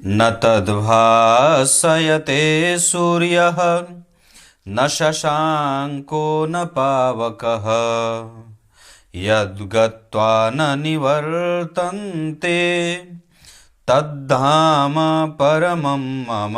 न तद्भासयते सूर्यः न शशाङ्को न पावकः यद्गत्वा न निवर्तन्ते तद्धाम परमं मम।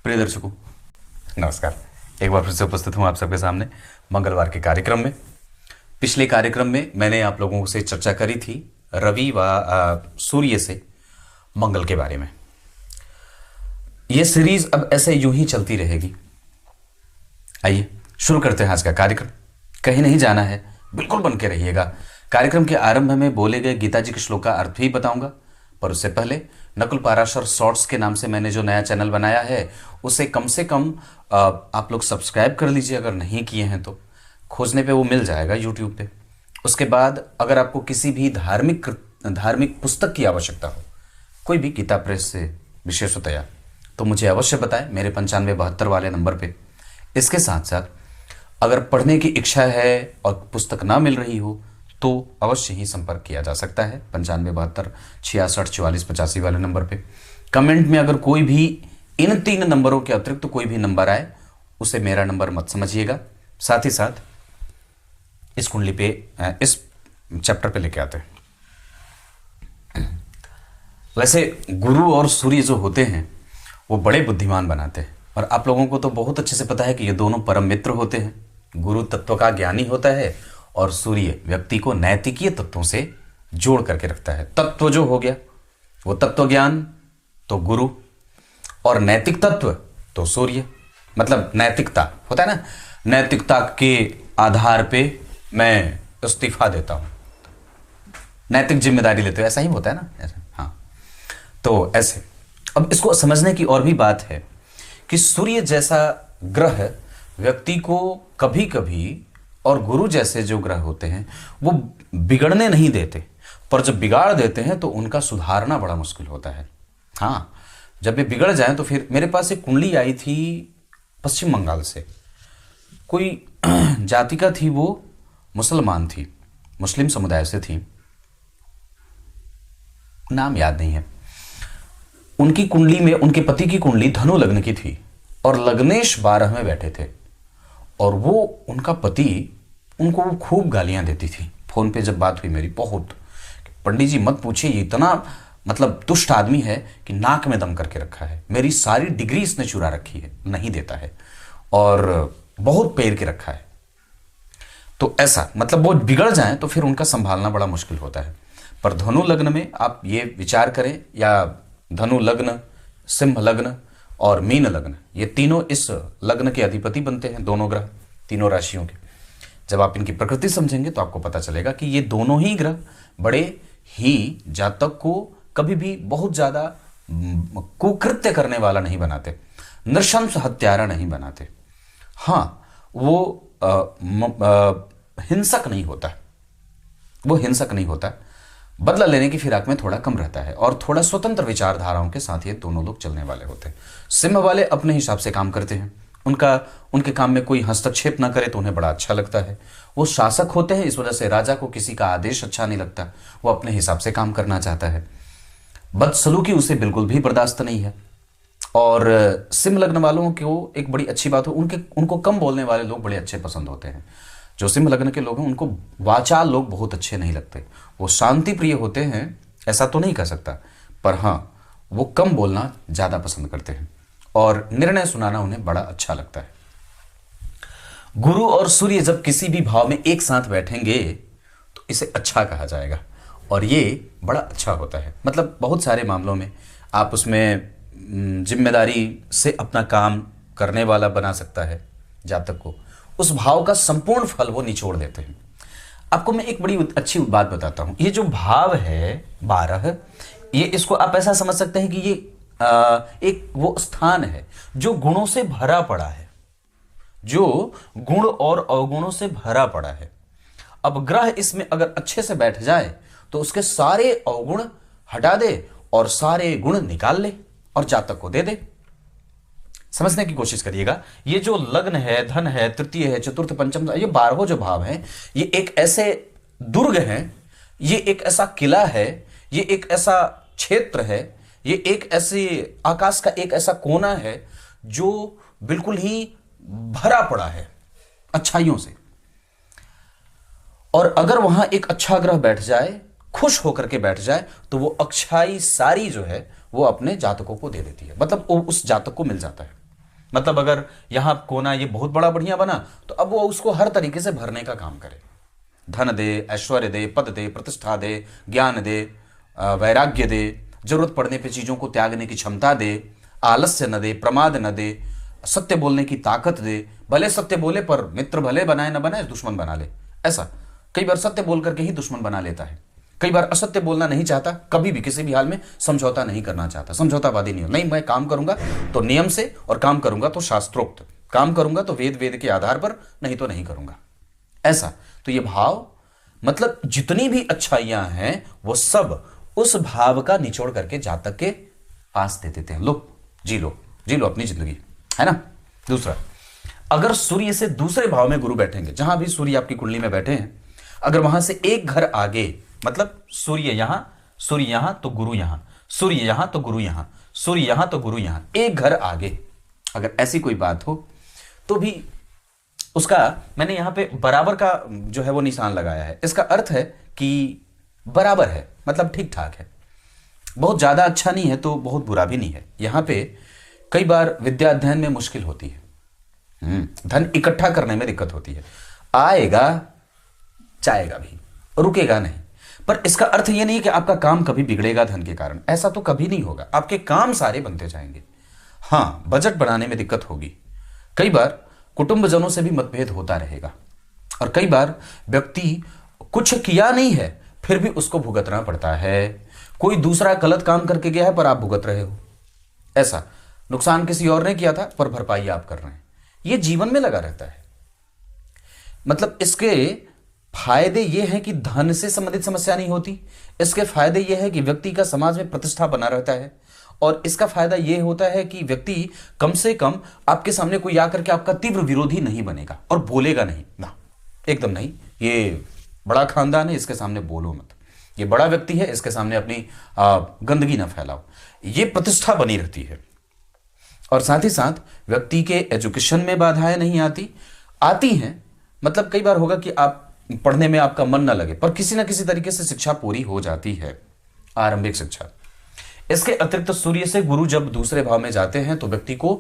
प्रिय दर्शकों नमस्कार। एक बार फिर से उपस्थित हूं आप सबके सामने मंगलवार के कार्यक्रम में। पिछले कार्यक्रम में मैंने आप लोगों से चर्चा करी थी रवि व सूर्य से मंगल के बारे में। यह सीरीज अब ऐसे यूं ही चलती रहेगी। आइए शुरू करते हैं आज का कार्यक्रम। कहीं नहीं जाना है, बिल्कुल बन के रहिएगा। कार्यक्रम के आरंभ में बोले गए गीता जी के श्लोक का अर्थ भी बताऊंगा, पर उससे पहले नकुल पाराशर शॉर्ट्स के नाम से मैंने जो नया चैनल बनाया है उसे कम से कम आप लोग सब्सक्राइब कर लीजिए। अगर नहीं किए हैं तो खोजने पे वो मिल जाएगा यूट्यूब पे। उसके बाद अगर आपको किसी भी धार्मिक पुस्तक की आवश्यकता हो, कोई भी गीता प्रेस से विशेषतया, तो मुझे अवश्य बताएं मेरे 9572 वाले नंबर पे। इसके साथ साथ अगर पढ़ने की इच्छा है और पुस्तक ना मिल रही हो तो अवश्य ही संपर्क किया जा सकता है 9572 66 44 85 वाले नंबर पे। कमेंट में अगर कोई भी इन 3 नंबरों के अतिरिक्त तो कोई भी नंबर आए उसे मेरा नंबर मत समझिएगा। साथ ही साथ इस कुंडली पे इस चैप्टर पे लेके आते हैं। वैसे गुरु और सूर्य जो होते हैं वो बड़े बुद्धिमान बनाते हैं, और आप लोगों को तो बहुत अच्छे से पता है कि ये दोनों परम मित्र होते हैं। गुरु तत्व का ज्ञानी होता है और सूर्य व्यक्ति को नैतिकीय तत्वों से जोड़ करके रखता है। तत्व जो हो गया वो तत्व ज्ञान तो गुरु, और नैतिक तत्व तो सूर्य। मतलब नैतिकता होता है ना, नैतिकता के आधार पे मैं इस्तीफा देता हूं, नैतिक जिम्मेदारी लेते हो, ऐसा ही होता है ना ऐसा। हाँ, तो ऐसे अब इसको समझने की और भी बात है कि सूर्य जैसा ग्रह व्यक्ति को कभी कभी, और गुरु जैसे जो ग्रह होते हैं वो बिगड़ने नहीं देते, पर जब बिगाड़ देते हैं तो उनका सुधारना बड़ा मुश्किल होता है। हाँ, जब ये बिगड़ जाए तो फिर मेरे पास एक कुंडली आई थी पश्चिम बंगाल से। कोई जातिका थी, वो मुसलमान थी, मुस्लिम समुदाय से थी, नाम याद नहीं है। उनकी कुंडली में उनके पति की कुंडली धनु लग्न की थी और लग्नेश 12 में बैठे थे, और वो उनका पति उनको खूब गालियां देती थी। फोन पे जब बात हुई मेरी, बहुत, पंडित जी मत पूछिए, ये इतना मतलब दुष्ट आदमी है कि नाक में दम करके रखा है, मेरी सारी डिग्री इसने चुरा रखी है, नहीं देता है, और बहुत पैर के रखा है। तो ऐसा मतलब वो बिगड़ जाए तो फिर उनका संभालना बड़ा मुश्किल होता है। पर धनु लग्न में आप ये विचार करें, या धनु लग्न, सिंह लग्न और मीन लग्न, ये तीनों इस लग्न के अधिपति बनते हैं, दोनों ग्रह, तीनों राशियों के। जब आप इनकी प्रकृति समझेंगे तो आपको पता चलेगा कि ये दोनों ही ग्रह बड़े ही जातक को कभी भी बहुत ज्यादा कुकृत्य करने वाला नहीं बनाते, नृशंस हत्यारा नहीं बनाते। हाँ, वो हिंसक नहीं होता, वो हिंसक नहीं होता, बदला लेने की फिराक में थोड़ा कम रहता है, और थोड़ा स्वतंत्र विचारधाराओं के साथ ये दोनों लोग चलने वाले होते हैं। सिंह वाले अपने हिसाब से काम करते हैं, उनके काम में कोई हस्तक्षेप ना करे तो उन्हें बड़ा अच्छा लगता है। वो शासक होते हैं, इस वजह से राजा को किसी का आदेश अच्छा नहीं लगता, वो अपने हिसाब से काम करना चाहता है। बदसलूकी उसे बिल्कुल भी बर्दाश्त नहीं है। और सिंह लग्न वालों को एक बड़ी अच्छी बात हो, उनको कम बोलने वाले लोग बड़े अच्छे पसंद होते हैं। जो सिंह लग्न के लोग हैं उनको वाचाल लोग बहुत अच्छे नहीं लगते, वो शांति प्रिय होते हैं, ऐसा तो नहीं कह सकता, पर हाँ वो कम बोलना ज्यादा पसंद करते हैं, और निर्णय सुनाना उन्हें बड़ा अच्छा लगता है। गुरु और सूर्य जब किसी भी भाव में एक साथ बैठेंगे तो इसे अच्छा कहा जाएगा, और ये बड़ा अच्छा होता है। मतलब बहुत सारे मामलों में आप उसमें जिम्मेदारी से अपना काम करने वाला बना सकता है जातक को, उस भाव का संपूर्ण फल वो निचोड़ देते हैं। आपको मैं एक बड़ी अच्छी बात बताता हूं। ये जो भाव है 12, ये इसको आप ऐसा समझ सकते हैं कि ये एक वो स्थान है जो गुणों से भरा पड़ा है, जो गुण और अवगुणों से भरा पड़ा है। अब ग्रह इसमें अगर अच्छे से बैठ जाए तो उसके सारे अवगुण हटा दे और सारे गुण निकाल ले और जातक को दे दे। समझने की कोशिश करिएगा, ये जो लग्न है, धन है, तृतीय है, चतुर्थ, पंचम, ये 12 जो भाव हैं, ये एक ऐसे दुर्ग हैं, ये एक ऐसा किला है, ये एक ऐसा क्षेत्र है, ये एक ऐसे आकाश का एक ऐसा कोना है जो बिल्कुल ही भरा पड़ा है अच्छाइयों से। और अगर वहां एक अच्छा ग्रह बैठ जाए, खुश होकर के बैठ जाए, तो वो अच्छाई सारी जो है वो अपने जातकों को दे देती है, मतलब वो उस जातक को मिल जाता है। मतलब अगर यहां कोना ये बहुत बड़ा बढ़िया बना तो अब वो उसको हर तरीके से भरने का काम करे, धन दे, ऐश्वर्य दे, पद दे, प्रतिष्ठा दे, ज्ञान दे, वैराग्य दे, जरूरत पड़ने पे चीजों को त्यागने की क्षमता दे, आलस्य न दे, प्रमाद न दे, सत्य बोलने की ताकत दे। भले सत्य बोले पर मित्र भले बनाए न बनाए, दुश्मन बना ले। ऐसा कई बार सत्य बोल करके ही दुश्मन बना लेता है, कई बार असत्य बोलना नहीं चाहता, कभी भी किसी भी हाल में समझौता नहीं करना चाहता, समझौतावादी नहीं हो, नहीं मैं काम करूंगा तो नियम से, और काम करूंगा तो शास्त्रोक्त, काम करूंगा तो वेद के आधार पर, नहीं तो नहीं करूंगा। ऐसा तो ये भाव, मतलब जितनी भी अच्छाइयां हैं वो सब उस भाव का निचोड़ करके जातक के पास दे देते हैं। लो जी लो, जी लो अपनी जिंदगी, है ना। दूसरा, अगर सूर्य से दूसरे भाव में गुरु बैठेंगे, जहां भी सूर्य आपकी कुंडली में बैठे हैं, अगर वहां से एक घर आगे, मतलब सूर्य यहां तो गुरु यहां, सूर्य यहां तो गुरु यहां, सूर्य यहां तो गुरु यहां, एक घर आगे अगर ऐसी कोई बात हो तो भी उसका, मैंने यहां पे बराबर का जो है वो निशान लगाया है। इसका अर्थ है कि बराबर है, मतलब ठीक ठाक है, बहुत ज्यादा अच्छा नहीं है तो बहुत बुरा भी नहीं है। यहां पे कई बार विद्या अध्ययन में मुश्किल होती है, धन इकट्ठा करने में दिक्कत होती है, आएगा जाएगा भी, रुकेगा नहीं। पर इसका अर्थ यह नहीं कि आपका काम कभी बिगड़ेगा धन के कारण, ऐसा तो कभी नहीं होगा, आपके काम सारे बनते जाएंगे। हां, बजट बनाने में दिक्कत होगी, कई बार कुटुंबजनों से भी मतभेद होता रहेगा, और कई बार व्यक्ति कुछ किया नहीं है फिर भी उसको भुगतना पड़ता है। कोई दूसरा गलत काम करके गया है पर आप भुगत रहे हो, ऐसा नुकसान किसी और ने किया था पर भरपाई आप कर रहे हैं। यह जीवन में लगा रहता है। मतलब इसके फायदे ये हैं कि धन से संबंधित समस्या नहीं होती, इसके फायदे ये है कि व्यक्ति का समाज में प्रतिष्ठा बना रहता है, और इसका फायदा ये होता है कि व्यक्ति कम से कम आपके सामने कोई आकर के आपका तीव्र विरोधी नहीं बनेगा और बोलेगा नहीं, ना एकदम नहीं, ये बड़ा खानदान है इसके सामने बोलो मत, ये बड़ा व्यक्ति है इसके सामने अपनी गंदगी ना फैलाओ, ये प्रतिष्ठा बनी रहती है। और साथ ही साथ व्यक्ति के एजुकेशन में बाधाएं नहीं आती हैं। मतलब कई बार होगा कि आप पढ़ने में आपका मन ना लगे पर किसी ना किसी तरीके से शिक्षा पूरी हो जाती है, आरंभिक शिक्षा। इसके अतिरिक्त सूर्य से गुरु जब दूसरे भाव में जाते हैं तो व्यक्ति को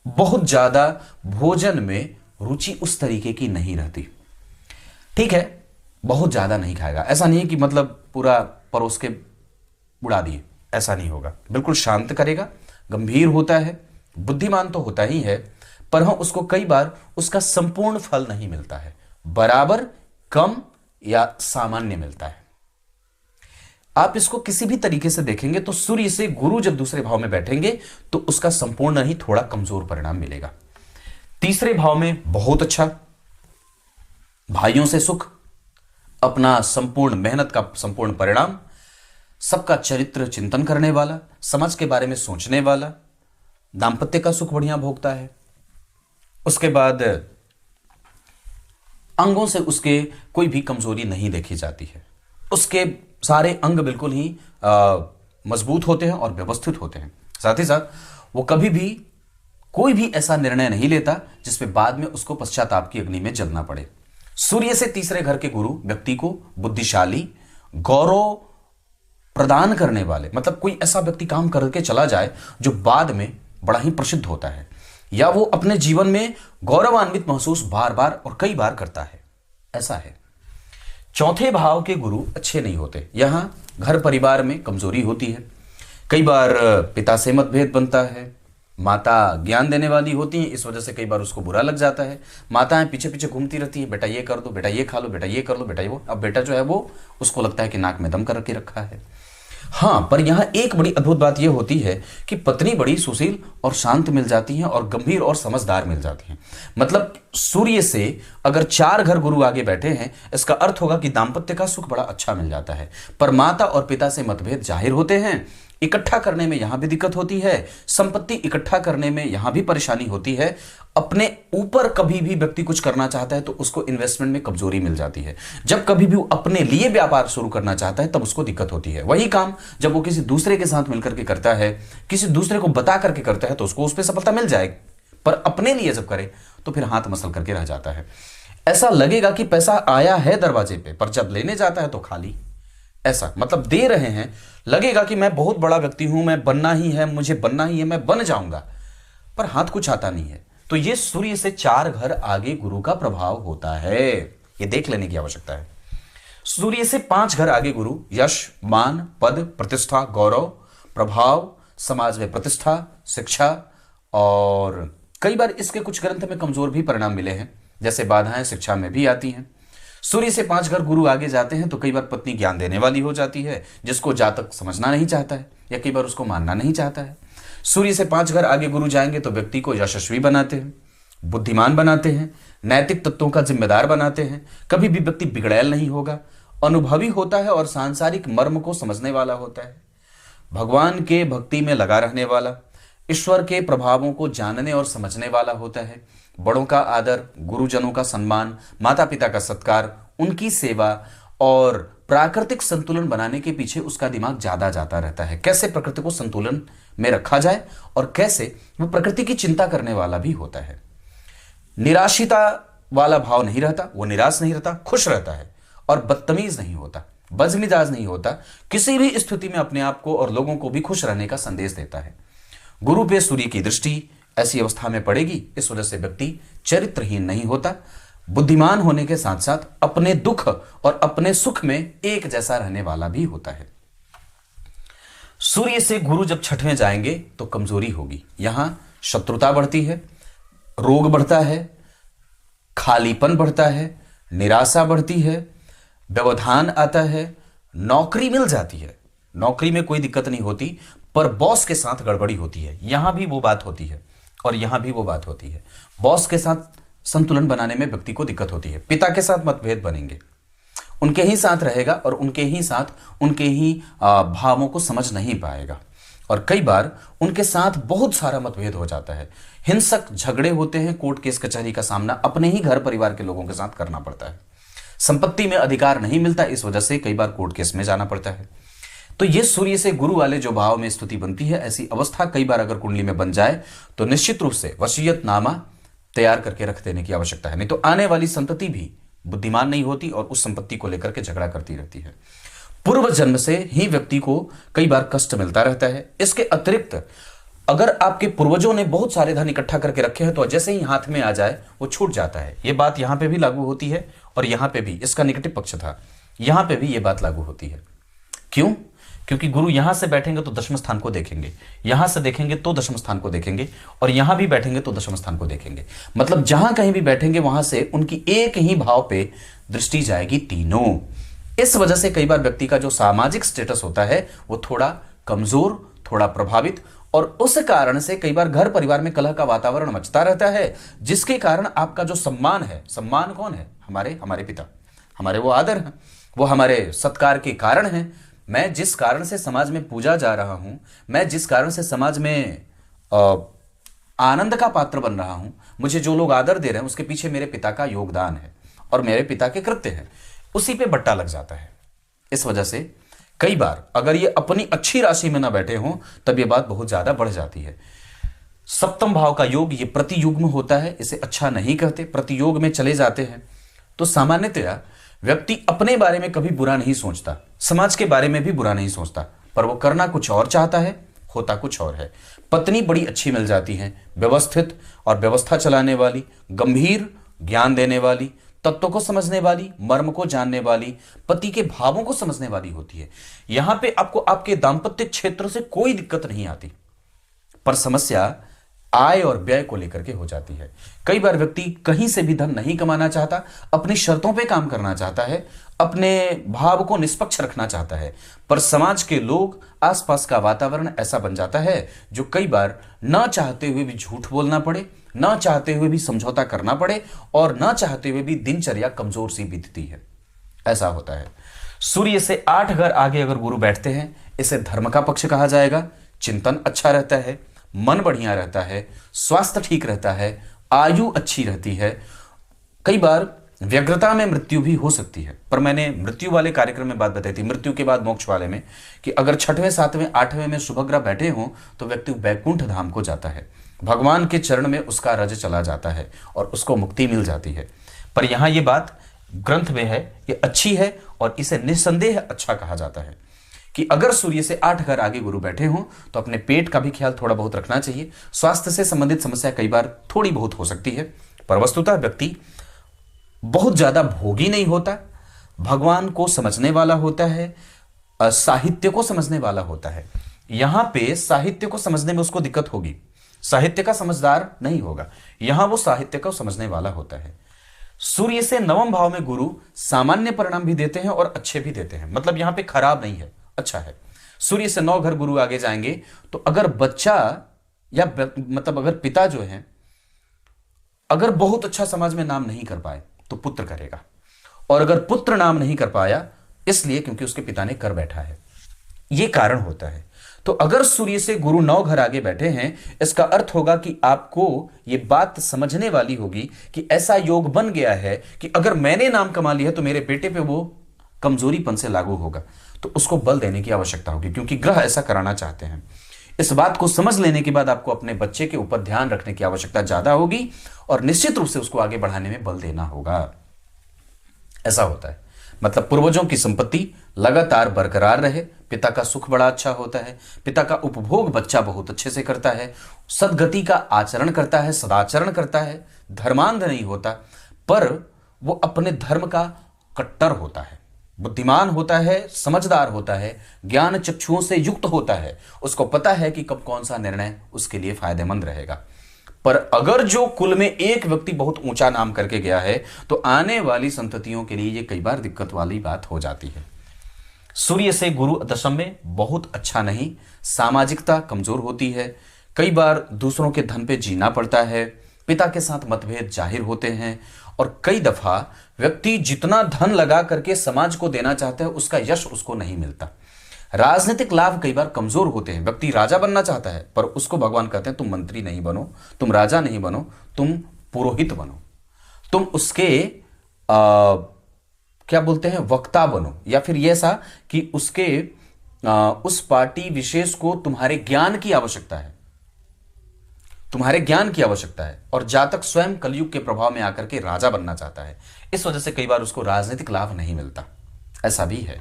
बहुत ज्यादा भोजन में रुचि उस तरीके की नहीं रहती। ठीक है, बहुत ज्यादा नहीं खाएगा, ऐसा नहीं है कि मतलब पूरा परोस के उड़ा दिए, ऐसा नहीं होगा, बिल्कुल शांत करेगा, गंभीर होता है, बुद्धिमान तो होता ही है, पर हाँ उसको कई बार उसका संपूर्ण फल नहीं मिलता है, बराबर, कम या सामान्य मिलता है। आप इसको किसी भी तरीके से देखेंगे तो सूर्य से गुरु जब दूसरे भाव में बैठेंगे तो उसका संपूर्ण नहीं, थोड़ा कमजोर परिणाम मिलेगा। तीसरे भाव में बहुत अच्छा, भाइयों से सुख, अपना संपूर्ण मेहनत का संपूर्ण परिणाम, सबका चरित्र चिंतन करने वाला, समाज के बारे में सोचने वाला, दांपत्य का सुख बढ़िया भोगता है। उसके बाद अंगों से उसके कोई भी कमजोरी नहीं देखी जाती है, उसके सारे अंग बिल्कुल ही मजबूत होते हैं और व्यवस्थित होते हैं। साथ ही साथ वो कभी भी कोई भी ऐसा निर्णय नहीं लेता जिसमें बाद में उसको पश्चाताप की अग्नि में जलना पड़े। सूर्य से तीसरे घर के गुरु व्यक्ति को बुद्धिशाली, गौरव प्रदान करने वाले, मतलब कोई ऐसा व्यक्ति काम करके चला जाए जो बाद में बड़ा ही प्रसिद्ध होता है, या वो अपने जीवन में गौरवान्वित महसूस बार बार और कई बार करता है, ऐसा है। चौथे भाव के गुरु अच्छे नहीं होते, यहां घर परिवार में कमजोरी होती है, कई बार पिता से मतभेद बनता है, माता ज्ञान देने वाली होती है, इस वजह से कई बार उसको बुरा लग जाता है, माताएं पीछे पीछे घूमती रहती है, बेटा ये कर दो, बेटा ये खा लो, बेटा ये कर लो, बेटा ये वो, अब बेटा जो है वो उसको लगता है कि नाक में दम कर के रखा है। हाँ, पर यहां एक बड़ी अद्भुत बात यह होती है कि पत्नी बड़ी सुशील और शांत मिल जाती है और गंभीर और समझदार मिल जाती है। मतलब सूर्य से अगर 4 घर गुरु आगे बैठे हैं, इसका अर्थ होगा कि दाम्पत्य का सुख बड़ा अच्छा मिल जाता है। पर माता और पिता से मतभेद जाहिर होते हैं, इकट्ठा करने में यहां भी दिक्कत होती है, संपत्ति इकट्ठा करने में यहां भी परेशानी होती है। अपने ऊपर कभी भी व्यक्ति कुछ करना चाहता है तो उसको इन्वेस्टमेंट में कमजोरी मिल जाती है। जब कभी भी वो अपने लिए व्यापार शुरू करना चाहता है तब उसको दिक्कत होती है। वही काम जब वो किसी दूसरे के साथ मिलकर के करता है, किसी दूसरे को बता करके करता है, तो उसको उस पर सफलता मिल जाएगी। पर अपने लिए जब करे तो फिर हाथ मसल करके रह जाता है। ऐसा लगेगा कि पैसा आया है दरवाजे पे, पर जब लेने जाता है तो खाली। ऐसा मतलब दे रहे हैं, लगेगा कि मैं बहुत बड़ा व्यक्ति हूं, मैं बनना ही है, मुझे बनना ही है, मैं बन जाऊंगा, पर हाथ कुछ आता नहीं है। तो ये सूर्य से 4 घर आगे गुरु का प्रभाव होता है, ये देख लेने की आवश्यकता है। सूर्य से 5 घर आगे गुरु यश, मान, पद, प्रतिष्ठा, गौरव, प्रभाव, समाज में प्रतिष्ठा, शिक्षा, और कई बार इसके कुछ ग्रंथ में कमजोर भी परिणाम मिले हैं, जैसे बाधाएं शिक्षा में भी आती हैं। सूर्य से 5 घर गुरु आगे जाते हैं तो कई बार पत्नी ज्ञान देने वाली हो जाती है, जिसको जातक समझना नहीं चाहता है या कई बार उसको मानना नहीं चाहता है। सूर्य से 5 घर आगे गुरु जाएंगे तो व्यक्ति को यशस्वी बनाते हैं, बुद्धिमान बनाते हैं, नैतिक तत्वों का जिम्मेदार बनाते हैं। कभी भी व्यक्ति बिगड़ैल नहीं होगा, अनुभवी होता है और सांसारिक मर्म को समझने वाला होता है, भगवान के भक्ति में लगा रहने वाला, ईश्वर के प्रभावों को जानने और समझने वाला होता है। बड़ों का आदर, गुरुजनों का सम्मान, माता पिता का सत्कार, उनकी सेवा और प्राकृतिक संतुलन बनाने के पीछे उसका दिमाग ज्यादा जाता रहता है। कैसे प्रकृति को संतुलन में रखा जाए और कैसे वो प्रकृति की चिंता करने वाला भी होता है। निराशिता वाला भाव नहीं रहता, वो निराश नहीं रहता, खुश रहता है और बदतमीज नहीं होता, बदमिजाज नहीं होता। किसी भी स्थिति में अपने आप को और लोगों को भी खुश रहने का संदेश देता है। गुरु पे सूर्य की दृष्टि ऐसी अवस्था में पड़ेगी, इस वजह से व्यक्ति चरित्रहीन नहीं होता, बुद्धिमान होने के साथ साथ अपने दुख और अपने सुख में एक जैसा रहने वाला भी होता है। सूर्य से गुरु जब 6वें जाएंगे तो कमजोरी होगी, यहां शत्रुता बढ़ती है, रोग बढ़ता है, खालीपन बढ़ता है, निराशा बढ़ती है, व्यवधान आता है, नौकरी मिल जाती है, नौकरी में कोई दिक्कत नहीं होती, पर बॉस के साथ गड़बड़ी होती है। यहां भी वो बात होती है और यहां भी वो बात होती है। बॉस के साथ संतुलन बनाने में व्यक्ति को दिक्कत होती है। पिता के साथ मतभेद बनेंगे, उनके ही साथ रहेगा और उनके ही साथ उनके ही भावों को समझ नहीं पाएगा, और कई बार उनके साथ बहुत सारा मतभेद हो जाता है। हिंसक झगड़े होते हैं, कोर्ट केस कचहरी का सामना अपने ही घर परिवार के लोगों के साथ करना पड़ता है। संपत्ति में अधिकार नहीं मिलता, इस वजह से कई बार कोर्ट केस में जाना पड़ता है। तो ये सूर्य से गुरु वाले जो भाव में स्थिति बनती है, ऐसी अवस्था कई बार अगर कुंडली में बन जाए तो निश्चित रूप से वसीयतनामा तैयार करके रख देने की आवश्यकता है, नहीं तो आने वाली संतति भी बुद्धिमान नहीं होती और उस संपत्ति को लेकर के झगड़ा करती रहती है। पूर्व जन्म से ही व्यक्ति को कई बार कष्ट मिलता रहता है। इसके अतिरिक्त अगर आपके पूर्वजों ने बहुत सारे धन इकट्ठा करके रखे हैं तो जैसे ही हाथ में आ जाए वो छूट जाता है। ये बात यहां पे भी लागू होती है और यहां पे भी, इसका नेगेटिव पक्ष था, यहां पे भी ये बात लागू होती है। क्यों? क्योंकि गुरु यहां से बैठेंगे तो दशम स्थान को देखेंगे, यहां से देखेंगे तो दशम स्थान को देखेंगे, और यहां भी बैठेंगे तो दशम स्थान को देखेंगे। मतलब जहां कहीं भी बैठेंगे वहां से उनकी एक ही भाव पे दृष्टि जाएगी तीनों। इस वजह से कई बार व्यक्ति का जो सामाजिक स्टेटस होता है वो थोड़ा कमजोर, थोड़ा प्रभावित, और उस कारण से कई बार घर परिवार में कलह का वातावरण मचता रहता है, जिसके कारण आपका जो सम्मान है, सम्मान कौन है? हमारे पिता, हमारे वो आदर हैं, वो हमारे सत्कार के कारण हैं। मैं जिस कारण से समाज में पूजा जा रहा हूं, मैं जिस कारण से समाज में आनंद का पात्र बन रहा हूं, मुझे जो लोग आदर दे रहे हैं उसके पीछे मेरे पिता का योगदान है और मेरे पिता के कृत्य हैं, उसी पे बट्टा लग जाता है। इस वजह से कई बार अगर ये अपनी अच्छी राशि में ना बैठे हों तब ये बात बहुत ज्यादा बढ़ जाती है। सप्तम भाव का योग ये प्रतियुग्म होता है, इसे अच्छा नहीं कहते, प्रतियोग में चले जाते हैं तो सामान्यतया व्यक्ति अपने बारे में कभी बुरा नहीं सोचता, समाज के बारे में भी बुरा नहीं सोचता, पर वो करना कुछ और चाहता है, होता कुछ और है। पत्नी बड़ी अच्छी मिल जाती है, व्यवस्थित और व्यवस्था चलाने वाली, गंभीर, ज्ञान देने वाली, तत्व को समझने वाली, मर्म को जानने वाली, पति के भावों को समझने वाली होती है। यहां पे आपको आपके दाम्पत्य क्षेत्र से कोई दिक्कत नहीं आती, पर समस्या आय और व्यय को लेकर के हो जाती है। कई बार व्यक्ति कहीं से भी धन नहीं कमाना चाहता, अपनी शर्तों पे काम करना चाहता है, अपने भाव को निष्पक्ष रखना चाहता है, पर समाज के लोग, आसपास का वातावरण ऐसा बन जाता है जो कई बार ना चाहते हुए भी झूठ बोलना पड़े, ना चाहते हुए भी समझौता करना पड़े और ना चाहते हुए भी दिनचर्या कमजोर सी बीतती है। ऐसा होता है। सूर्य से 8 घर आगे अगर गुरु बैठते हैं, इसे धर्म का पक्ष कहा जाएगा। चिंतन अच्छा रहता है, मन बढ़िया रहता है, स्वास्थ्य ठीक रहता है, आयु अच्छी रहती है। कई बार व्यग्रता में मृत्यु भी हो सकती है, पर मैंने मृत्यु वाले कार्यक्रम में बात बताई थी, मृत्यु के बाद मोक्ष वाले में, कि अगर 6वें 7वें 8वें में शुभ ग्रह बैठे हों तो व्यक्ति वैकुंठ धाम को जाता है, भगवान के चरण में उसका रज चला जाता है और उसको मुक्ति मिल जाती है। पर यहां ये बात ग्रंथ में है, ये अच्छी है और इसे निस्संदेह अच्छा कहा जाता है कि अगर सूर्य से 8 घर आगे गुरु बैठे हों तो अपने पेट का भी ख्याल थोड़ा बहुत रखना चाहिए। स्वास्थ्य से संबंधित समस्या कई बार थोड़ी बहुत हो सकती है, पर वस्तुतः व्यक्ति बहुत ज्यादा भोगी नहीं होता, भगवान को समझने वाला होता है, साहित्य को समझने वाला होता है। यहां पे साहित्य को समझने में उसको दिक्कत होगी, साहित्य का समझदार नहीं होगा, यहां वो साहित्य को समझने वाला होता है। सूर्य से 9वें भाव में गुरु सामान्य परिणाम भी देते हैं और अच्छे भी देते हैं, मतलब यहां पे खराब नहीं है, अच्छा है। सूर्य से 9 घर गुरु आगे जाएंगे तो अगर बच्चा या मतलब अगर पिता जो है अगर बहुत अच्छा समाज में नाम नहीं कर पाए तो पुत्र करेगा, और अगर पुत्र नाम नहीं कर पाया इसलिए क्योंकि उसके पिता ने कर बैठा है, यह कारण होता है। तो अगर सूर्य से गुरु 9 घर आगे बैठे हैं, इसका अर्थ होगा कि आपको यह बात समझने वाली होगी कि ऐसा योग बन गया है कि अगर मैंने नाम कमा लिया तो मेरे बेटे पे वो कमजोरीपन से लागू होगा, तो उसको बल देने की आवश्यकता होगी, क्योंकि ग्रह ऐसा कराना चाहते हैं। इस बात को समझ लेने के बाद आपको अपने बच्चे के ऊपर ध्यान रखने की आवश्यकता ज्यादा होगी और निश्चित रूप से उसको आगे बढ़ाने में बल देना होगा। ऐसा होता है, मतलब पूर्वजों की संपत्ति लगातार बरकरार रहे, पिता का सुख बड़ा अच्छा होता है, पिता का उपभोग बच्चा बहुत अच्छे से करता है, सद्गति का आचरण करता है, सदाचरण करता है, धर्मांध नहीं होता, पर वो अपने धर्म का कट्टर होता है, बुद्धिमान होता है, समझदार होता है, ज्ञान चक्षुओं से युक्त होता है, उसको पता है कि कब कौन सा निर्णय उसके लिए फायदेमंद रहेगा। पर अगर जो कुल में एक व्यक्ति बहुत ऊंचा नाम करके गया है तो आने वाली संततियों के लिए यह कई बार दिक्कत वाली बात हो जाती है। सूर्य से गुरु 10वें में बहुत अच्छा नहीं, सामाजिकता कमजोर होती है, कई बार दूसरों के धन पे जीना पड़ता है, पिता के साथ मतभेद जाहिर होते हैं और कई दफा व्यक्ति जितना धन लगा करके समाज को देना चाहता है उसका यश उसको नहीं मिलता। राजनीतिक लाभ कई बार कमजोर होते हैं, व्यक्ति राजा बनना चाहता है पर उसको भगवान कहते हैं तुम मंत्री नहीं बनो, तुम राजा नहीं बनो, तुम पुरोहित बनो, तुम उसके क्या बोलते हैं वक्ता बनो, या फिर ये ऐसा कि उसके उस पार्टी विशेष को तुम्हारे ज्ञान की आवश्यकता है, तुम्हारे ज्ञान की आवश्यकता है, और जातक स्वयं कलयुग के प्रभाव में आकर के राजा बनना चाहता है, इस वजह से कई बार उसको राजनीतिक लाभ नहीं मिलता। ऐसा भी है।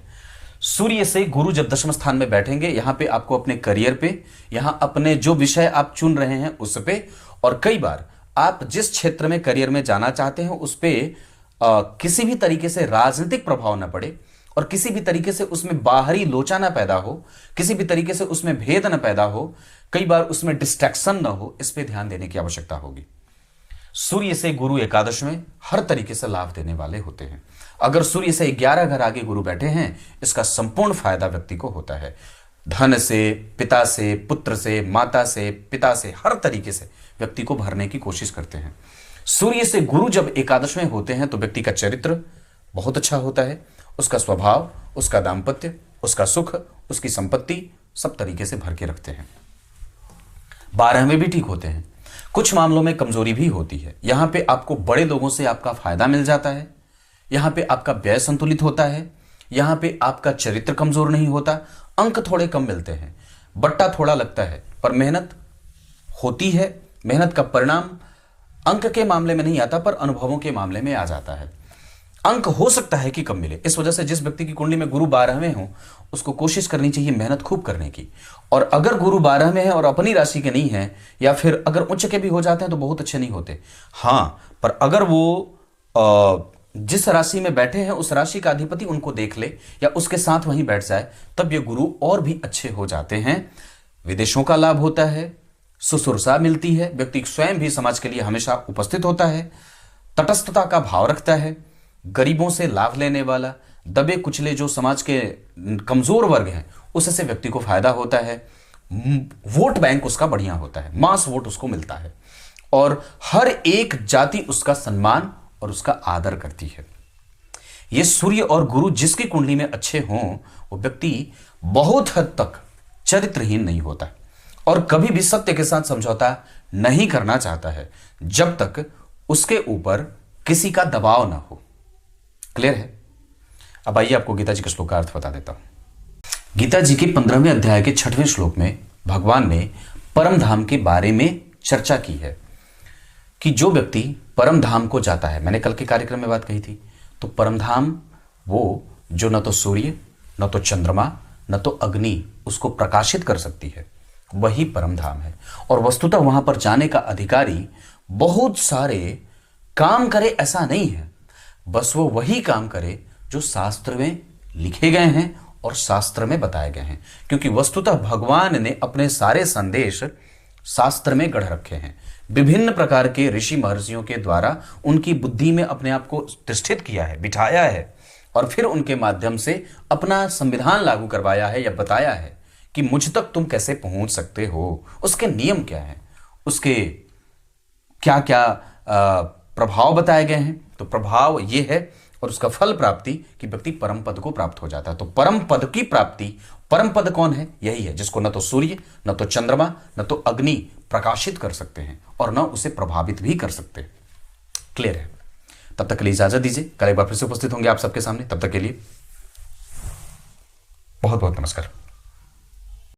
सूर्य से गुरु जब 10वें स्थान में बैठेंगे, यहां पे आपको अपने करियर पे, यहां अपने जो विषय आप चुन रहे हैं उस पे, और कई बार आप जिस क्षेत्र में करियर में जाना चाहते हैं उस पे किसी भी तरीके से राजनीतिक प्रभाव न पड़े और किसी भी तरीके से उसमें बाहरी लोचा न पैदा हो, किसी भी तरीके से उसमें भेद न पैदा हो, कई बार उसमें डिस्ट्रैक्शन न हो, इस पे ध्यान देने की आवश्यकता होगी। सूर्य से गुरु 11 में हर तरीके से लाभ देने वाले होते हैं। अगर सूर्य से 11 घर आगे गुरु बैठे हैं, इसका संपूर्ण फायदा व्यक्ति को होता है, धन से, पिता से, पुत्र से, माता से, पिता से, हर तरीके से व्यक्ति को भरने की कोशिश करते हैं। सूर्य से गुरु जब 11 में होते हैं तो व्यक्ति का चरित्र बहुत अच्छा होता है, उसका स्वभाव, उसका दाम्पत्य, उसका सुख, उसकी संपत्ति सब तरीके से भर के रखते हैं। 12 में भी ठीक होते हैं, कुछ मामलों में कमजोरी भी होती है। यहां पे आपको बड़े लोगों से आपका फायदा मिल जाता है, यहां पे आपका व्यय संतुलित होता है, यहां पे आपका चरित्र कमजोर नहीं होता, अंक थोड़े कम मिलते हैं, बट्टा थोड़ा लगता है, पर मेहनत होती है। मेहनत का परिणाम अंक के मामले में नहीं आता पर अनुभवों के मामले में आ जाता है। अंक हो सकता है कि कम मिले, इस वजह से जिस व्यक्ति की कुंडली में गुरु 12 में हो उसको कोशिश करनी चाहिए मेहनत खूब करने की। और अगर गुरु 12 में है और अपनी राशि के नहीं है, या फिर अगर उच्च के भी हो जाते हैं तो बहुत अच्छे नहीं होते। हाँ, पर अगर वो जिस राशि में बैठे हैं उस राशि का अधिपति उनको देख ले या उसके साथ वहीं बैठ जाए, तब ये गुरु और भी अच्छे हो जाते हैं। विदेशों का लाभ होता है, सुसुरसा मिलती है, व्यक्ति स्वयं भी समाज के लिए हमेशा उपस्थित होता है, तटस्थता का भाव रखता है, गरीबों से लाभ लेने वाला, दबे कुचले जो समाज के कमजोर वर्ग हैं उससे व्यक्ति को फायदा होता है, वोट बैंक उसका बढ़िया होता है, मास वोट उसको मिलता है और हर एक जाति उसका सम्मान और उसका आदर करती है। ये सूर्य और गुरु जिसकी कुंडली में अच्छे हों वो व्यक्ति बहुत हद तक चरित्रहीन नहीं होता और कभी भी सत्य के साथ समझौता नहीं करना चाहता है जब तक उसके ऊपर किसी का दबाव ना हो। क्लियर है? अब आइए आपको गीता जी के श्लोक का अर्थ बता देता हूं। गीता जी के 15वें अध्याय के 6वें श्लोक में भगवान ने परम धाम के बारे में चर्चा की है कि जो व्यक्ति परम धाम को जाता है, मैंने कल के कार्यक्रम में बात कही थी, तो परम धाम वो जो न तो सूर्य, न तो चंद्रमा, न तो अग्नि उसको प्रकाशित कर सकती है, वही परम धाम है। और वस्तुतः वहां पर जाने का अधिकारी बहुत सारे काम करे ऐसा नहीं है, बस वो वही काम करे जो शास्त्र में लिखे गए हैं और शास्त्र में बताए गए हैं, क्योंकि वस्तुतः भगवान ने अपने सारे संदेश शास्त्र में गढ़ रखे हैं। विभिन्न प्रकार के ऋषि महर्षियों के द्वारा उनकी बुद्धि में अपने आप को प्रतिष्ठित किया है, बिठाया है और फिर उनके माध्यम से अपना संविधान लागू करवाया है या बताया है कि मुझ तक तुम कैसे पहुंच सकते हो, उसके नियम क्या हैं, उसके क्या क्या प्रभाव बताए गए हैं। तो प्रभाव ये है और उसका फल प्राप्ति कि व्यक्ति परम पद को प्राप्त हो जाता है। तो परम पद की प्राप्ति, परम पद कौन है? यही है जिसको न तो सूर्य, न तो चंद्रमा, न तो अग्नि प्रकाशित कर सकते हैं और न उसे प्रभावित भी कर सकते हैं। क्लियर है? तब तक के लिए इजाजत दीजिए, कल एक बार फिर से उपस्थित होंगे आप सबके सामने। तब तक के लिए बहुत बहुत नमस्कार।